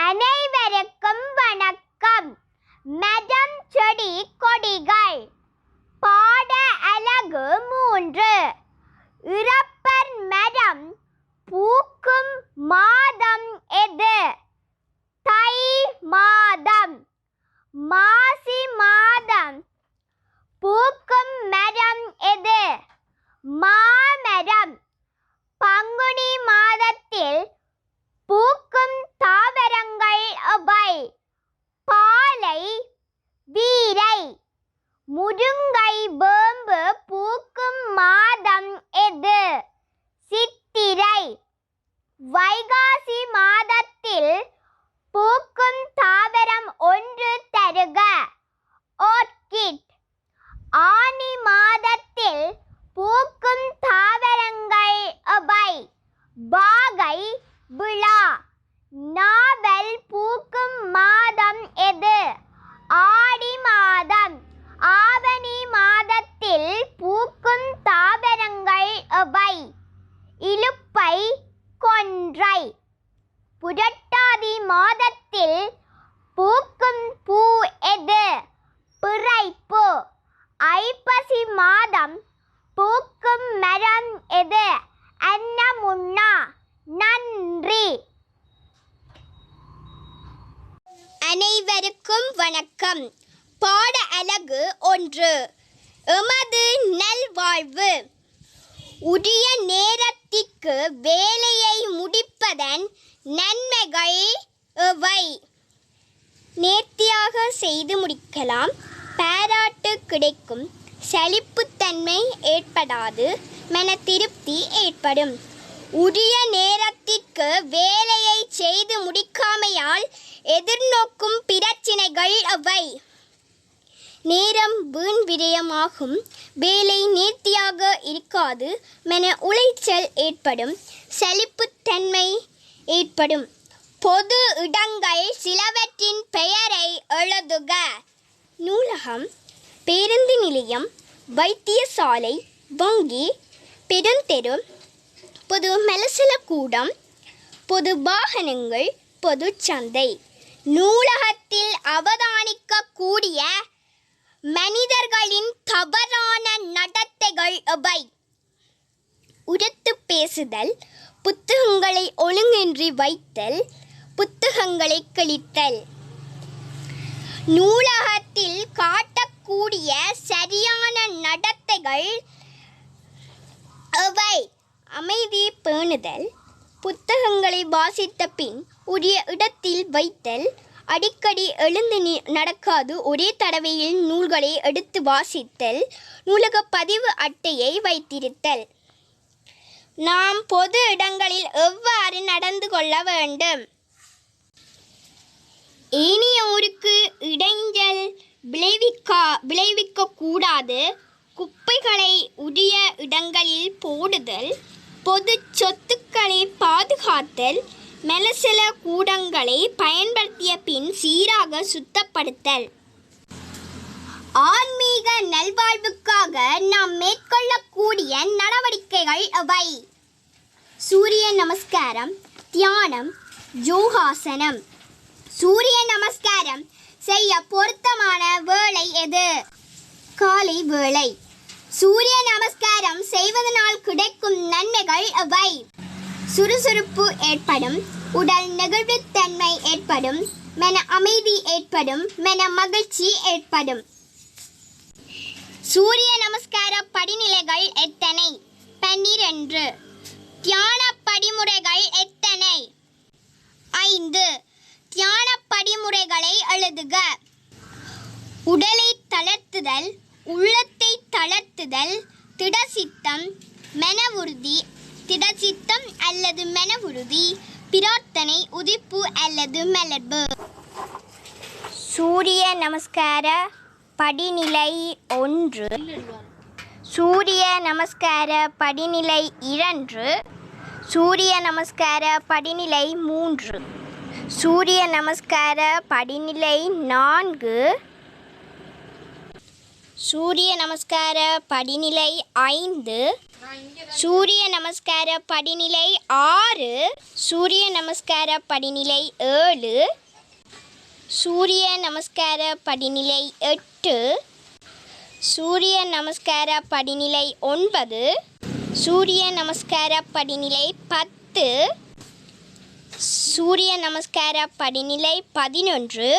அனைவருக்கும் வணக்கம். மரம் செடி கொடிகள். பாட அலகு 3. இறப்பர் மரம் பூக்கும் மாதம் எது? தை மாதம். மாசி மாதம் பூக்கும் மரம் எது? மாமரம். பங்குனி மாதத்தில் பூக்கும் தாவரங்கள் அவை? பாலை, வீரை. முருங்கை வேம்பு பூக்கும் மாதம் எது? சித்திரை. வைகாசி மாதத்தில் பூக்கும் தாவரம் ஒன்று தருக. ஆர்க்கிட். ஆனி மாதத்தில் பூக்கும் தாவரங்கள் அவை? வாகை, விழா. நாவல் பூக்கும் மாதம் எது? ஆடி மாதம். ஆவணி மாதத்தில் பூக்கும் தாவரங்கள் அவை? இலுப்பை, கொன்றை. புரட்டாதி மாதத்தில் பூக்கும் பூ எது? பிறைப்பூ. ஐப்பசி மாதம் பூக்கும் மரம் எது? அன்னமுன்னா. நன்றி. அனைவருக்கும் வணக்கம். பாட அலகு 1. எமது நல்வாழ்வு. உரிய நேரத்திற்கு வேலையை முடிப்பதன் நன்மைகள் எவை? நேர்த்தியாக செய்து முடிக்கலாம். பாராட்டு கிடைக்கும். சலிப்புத்தன்மை ஏற்படாது. மன திருப்தி ஏற்படும். உரிய நேரத்திற்கு வேலையை செய்து முடிக்காமையால் எதிர்நோக்கும் பிரச்சினைகள் அவை? நேரம் வீண் விரயமாகும். வேலை நேர்த்தியாக இருக்காது. மன உளைச்சல் ஏற்படும். சலிப்புத்தன்மை ஏற்படும். பொது இடங்கள் சிலவற்றின் பெயரை எழுதுக. நூலகம், பேருந்து நிலையம், வைத்தியசாலை, வங்கி, பெருந்தெரு, பொது மலசல கூடம், பொது வாகனங்கள், பொது சந்தை. நூலகத்தில் அவதானிக்கக்கூடிய மனிதர்களின் தவறான நடத்தைகள் எவை? உரத்து பேசுதல், புத்தகங்களை ஒழுங்கின்றி வைத்தல், புத்தகங்களை கிழித்தல். நூலகத்தில் காட்டக்கூடிய சரியான நடத்தைகள் எவை? அமைதி பேணுதல், புத்தகங்களை வாசித்த பின் உரிய இடத்தில் வைத்தல், அடிக்கடி எழுந்து நடக்காது ஒரே தடவையில் நூல்களை எடுத்து வாசித்தல், நூலக பதிவு அட்டையை வைத்திருத்தல். நாம் பொது இடங்களில் எவ்வாறு நடந்து கொள்ள வேண்டும்? ஏனையோருக்கு இடைஞ்சல் விளைவிக்க கூடாது. குப்பைகளை உரிய இடங்களில் போடுதல், பொது சொத்துக்களை பாதுகாத்தல், மலசல கூடங்களை பயன்படுத்திய பின் சீராக சுத்தப்படுத்தல். ஆன்மீக நல்வாழ்வுக்காக நாம் மேற்கொள்ளக்கூடிய நடவடிக்கைகள் எவை? சூரிய நமஸ்காரம், தியானம், யோகாசனம். சூரிய நமஸ்காரம் செய்ய பொருத்தமான வேளை எது? காலை வேளை. சூரிய நமஸ்காரம் செய்வதனால் கிடைக்கும் நன்மைகள் எவை? சுறுசுறுப்பு ஏற்படும். உடல் நெகிழ்வுத்தன்மை ஏற்படும். மன அமைதி ஏற்படும். மன மகிழ்ச்சி ஏற்படும். சூரிய நமஸ்கார படிநிலைகள் எத்தனை? 12. தியான படிமுறைகள் எத்தனை? 5. தியான படிமுறைகளை எழுதுக. உடலை தளர்த்துதல், உள்ளத்தை தளர்த்துதல், திடசித்தம், மன உறுதி. திடசித்தம் அல்லது மன உறுதி, பிரார்த்தனை, உதிப்பு அல்லது மலர்வு. சூரிய நமஸ்கார படிநிலை 1, சூரிய நமஸ்கார படிநிலை 2, சூரிய நமஸ்கார படிநிலை 3, சூரிய நமஸ்கார படிநிலை 4, சூரிய நமஸ்கார படிநிலை 5, சூரிய நமஸ்கார படிநிலை 6, சூரிய நமஸ்கார படிநிலை 7, சூரிய நமஸ்கார படிநிலை 8, சூரிய நமஸ்கார படிநிலை 9, சூரிய நமஸ்கார படிநிலை 10, சூரிய நமஸ்கார படிநிலை 11,